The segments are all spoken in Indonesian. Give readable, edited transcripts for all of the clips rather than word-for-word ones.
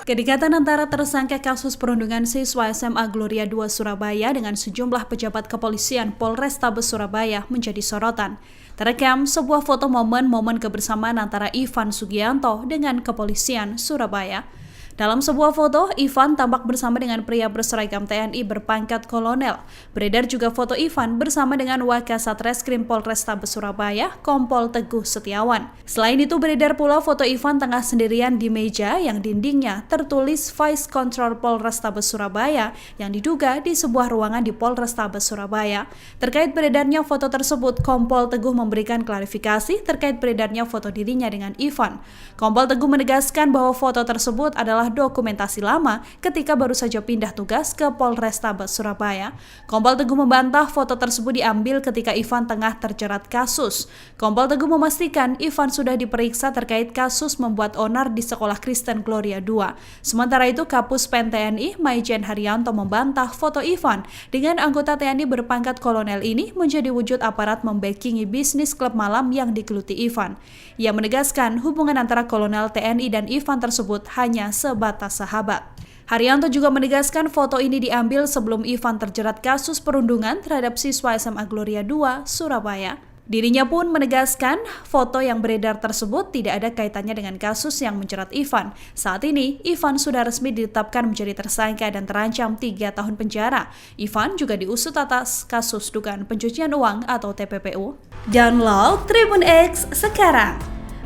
Kedekatan antara tersangka kasus perundungan siswa SMA Gloria II Surabaya dengan sejumlah pejabat kepolisian Polrestabes Surabaya menjadi sorotan. Terekam sebuah foto momen-momen kebersamaan antara Ivan Sugianto dengan kepolisian Surabaya. Dalam sebuah foto, Ivan tampak bersama dengan pria berseragam TNI berpangkat kolonel. Beredar juga foto Ivan bersama dengan Wakasat Reskrim Polrestabes Surabaya, Kompol Teguh Setiawan. Selain itu, beredar pula foto Ivan tengah sendirian di meja yang dindingnya tertulis Vice Control Polrestabes Surabaya yang diduga di sebuah ruangan di Polrestabes Surabaya. Terkait beredarnya foto tersebut, Kompol Teguh memberikan klarifikasi terkait beredarnya foto dirinya dengan Ivan. Kompol Teguh menegaskan bahwa foto tersebut adalah dokumentasi lama ketika baru saja pindah tugas ke Polrestabes Surabaya. Kompol Teguh membantah foto tersebut diambil ketika Ivan tengah terjerat kasus. Kompol Teguh memastikan Ivan sudah diperiksa terkait kasus membuat onar di Sekolah Kristen Gloria II. Sementara itu, Kapus Pen TNI Maijen Haryanto membantah foto Ivan dengan anggota TNI berpangkat kolonel ini menjadi wujud aparat membackingi bisnis klub malam yang digeluti Ivan. Ia menegaskan hubungan antara kolonel TNI dan Ivan tersebut hanya sebatas sahabat. Haryanto juga menegaskan foto ini diambil sebelum Ivan terjerat kasus perundungan terhadap siswa SMA Gloria II Surabaya. Dirinya pun menegaskan foto yang beredar tersebut tidak ada kaitannya dengan kasus yang menjerat Ivan. Saat ini, Ivan sudah resmi ditetapkan menjadi tersangka dan terancam 3 tahun penjara. Ivan juga diusut atas kasus dugaan pencucian uang atau TPPU. Download Tribun X sekarang,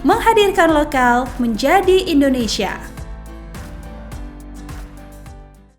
menghadirkan lokal menjadi Indonesia.